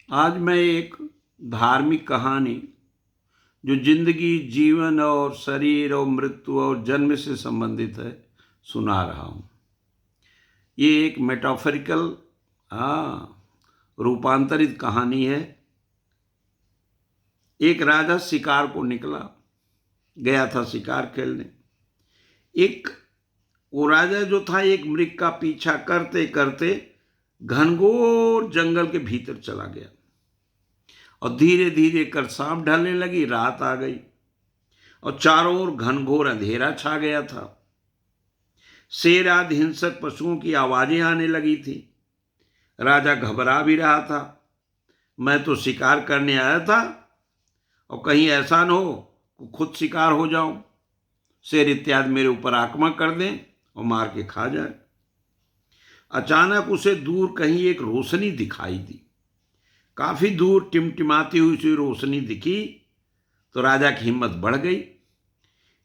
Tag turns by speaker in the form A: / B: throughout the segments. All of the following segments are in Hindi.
A: आज मैं एक धार्मिक कहानी जो जिंदगी, जीवन और शरीर और मृत्यु और जन्म से संबंधित है सुना रहा हूँ। ये एक मेटाफरिकल रूपांतरित कहानी है। एक राजा शिकार को निकला, गया था शिकार खेलने। एक वो राजा जो था एक मृग का पीछा करते करते घनघोर जंगल के भीतर चला गया और धीरे धीरे कर शाम ढलने लगी, रात आ गई और चारों ओर घनघोर अंधेरा छा गया था। शेर आदि हिंसक पशुओं की आवाजें आने लगी थी। राजा घबरा भी रहा था। मैं तो शिकार करने आया था और कहीं ऐसा न हो कि खुद शिकार हो जाऊं, शेर इत्यादि मेरे ऊपर आक्रमण कर दें और मार के खा जाए। अचानक उसे दूर कहीं एक रोशनी दिखाई दी। काफी दूर टिमटिमाती हुई सी रोशनी दिखी तो राजा की हिम्मत बढ़ गई।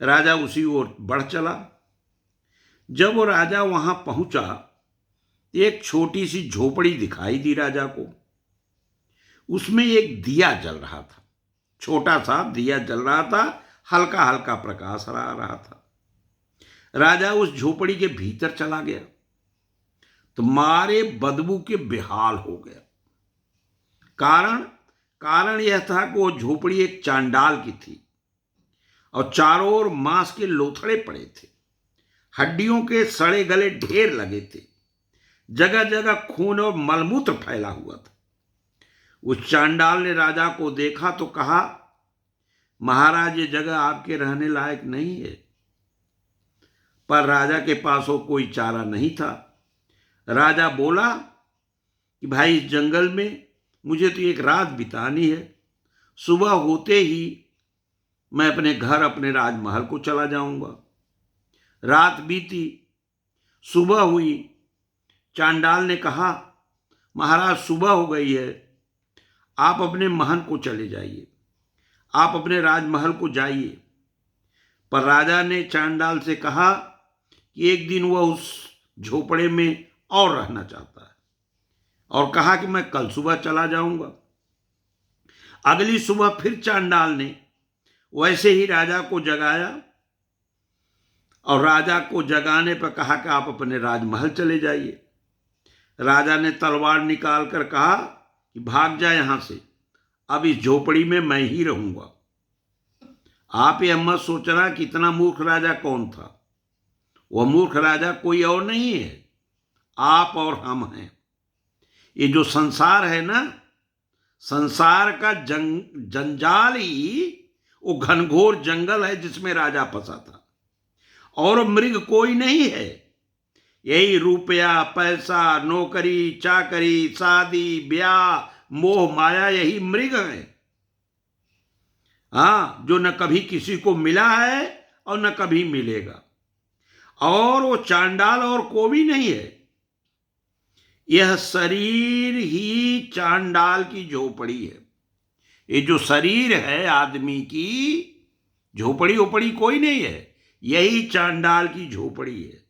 A: राजा उसी ओर बढ़ चला। जब वो राजा वहां पहुंचा, एक छोटी सी झोपड़ी दिखाई दी राजा को। उसमें एक दिया जल रहा था, छोटा सा दिया जल रहा था, हल्का हल्का प्रकाश आ रहा था। राजा उस झोपड़ी के भीतर चला गया तो मारे बदबू के बेहाल हो गया। कारण कारण यह था कि वो झोपड़ी एक चांडाल की थी और चारों ओर मांस के लोथड़े पड़े थे। हड्डियों के सड़े गले ढेर लगे थे। जगह जगह खून और मलमूत्र फैला हुआ था। उस चांडाल ने राजा को देखा तो कहा, महाराज, ये जगह आपके रहने लायक नहीं है। पर राजा के पास वो कोई चारा नहीं था। राजा बोला कि भाई, इस जंगल में मुझे तो एक रात बितानी है। सुबह होते ही मैं अपने घर, अपने राजमहल को चला जाऊंगा। रात बीती, सुबह हुई। चांडाल ने कहा, महाराज, सुबह हो गई है, आप अपने महल को चले जाइए, आप अपने राजमहल को जाइए। पर राजा ने चांडाल से कहा कि एक दिन वह उस झोपड़े में और रहना चाहता है और कहा कि मैं कल सुबह चला जाऊंगा। अगली सुबह फिर चांडाल ने वैसे ही राजा को जगाया और राजा को जगाने पर कहा कि आप अपने राजमहल चले जाइए। राजा ने तलवार निकाल कर कहा कि भाग जा यहां से, अब इस झोपड़ी में मैं ही रहूंगा। आप यह मत सोचना कि इतना मूर्ख राजा कौन था। वह मूर्ख राजा कोई और नहीं है, आप और हम हैं। ये जो संसार है ना, संसार का जंजाल ही वो घनघोर जंगल है जिसमें राजा फंसा था। और मृग कोई नहीं है। यही रुपया, पैसा, नौकरी, चाकरी, शादी, ब्याह, मोह माया, यही मृग है। जो न कभी किसी को मिला है और न कभी मिलेगा। और वो चांडाल और को भी नहीं है। यह शरीर ही चांडाल की झोपड़ी है। ये जो शरीर है आदमी की, झोपड़ी ओपड़ी कोई नहीं है, यही चांडाल की झोपड़ी है।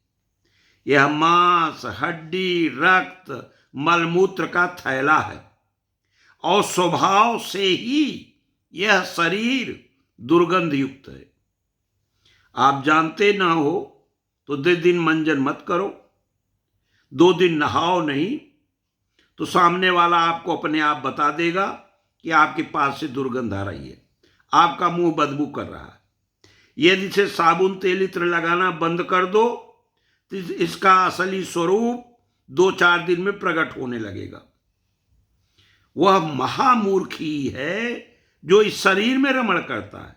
A: यह मांस, हड्डी, रक्त, मलमूत्र का थैला है और स्वभाव से ही यह शरीर दुर्गंध युक्त है। आप जानते ना हो तो 2 दिन मंजन मत करो, 2 दिन नहाओ नहीं तो सामने वाला आपको अपने आप बता देगा कि आपके पास से दुर्गंध आ रही है, आपका मुंह बदबू कर रहा है। यदि से साबुन तेल इत्र लगाना बंद कर दो तो इसका असली स्वरूप 2-4 दिन में प्रकट होने लगेगा। वह महामूर्ख ही है जो इस शरीर में रमण करता है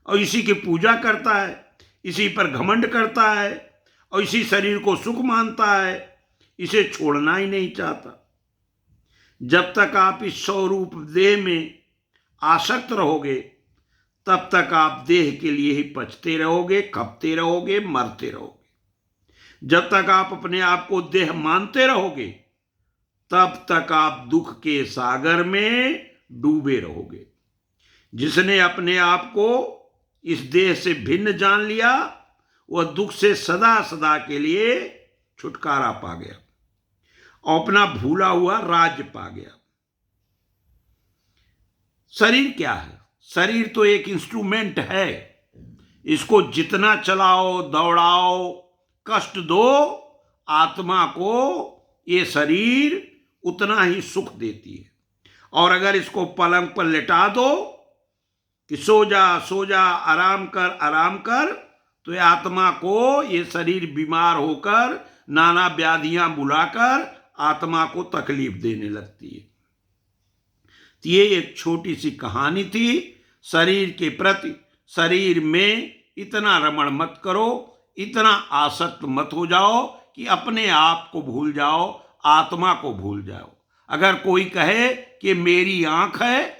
A: और इसी की पूजा करता है, इसी पर घमंड करता है और इसी शरीर को सुख मानता है, इसे छोड़ना ही नहीं चाहता। जब तक आप इस स्वरूप देह में आसक्त रहोगे, तब तक आप देह के लिए ही पचते रहोगे, खपते रहोगे, मरते रहोगे। जब तक आप अपने आप को देह मानते रहोगे, तब तक आप दुख के सागर में डूबे रहोगे। जिसने अपने आप को इस देह से भिन्न जान लिया, वह दुख से सदा सदा के लिए छुटकारा पा गया और अपना भूला हुआ राज्य पा गया। शरीर क्या है? शरीर तो एक इंस्ट्रूमेंट है। इसको जितना चलाओ, दौड़ाओ, कष्ट दो आत्मा को, ये शरीर उतना ही सुख देती है। और अगर इसको पलंग पर लेटा दो कि सो जा, आराम कर, तो ये आत्मा को ये शरीर बीमार होकर नाना व्याधियां बुलाकर आत्मा को तकलीफ देने लगती है। तो ये एक छोटी सी कहानी थी शरीर के प्रति। शरीर में इतना रमण मत करो, इतना आसक्त मत हो जाओ कि अपने आप को भूल जाओ, आत्मा को भूल जाओ। अगर कोई कहे कि मेरी आंख है,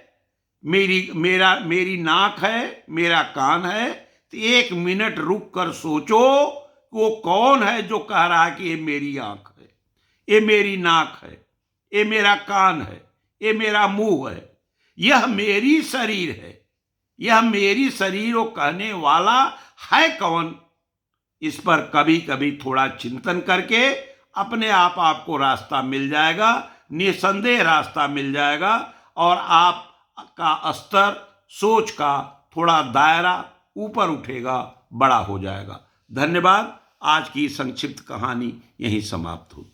A: मेरी नाक है, मेरा कान है, तो 1 मिनट रुक कर सोचो वो कौन है जो कह रहा है कि ये मेरी आंख है, ये मेरी नाक है, ये मेरा कान है, ये मेरा मुंह है, यह मेरी शरीर है, यह मेरी शरीर वो कहने वाला है कौन? इस पर कभी कभी थोड़ा चिंतन करके अपने आप आपको रास्ता मिल जाएगा, निसंदेह रास्ता मिल जाएगा, और आपका स्तर, सोच का थोड़ा दायरा ऊपर उठेगा, बड़ा हो जाएगा। धन्यवाद। आज की संक्षिप्त कहानी यहीं समाप्त होती है।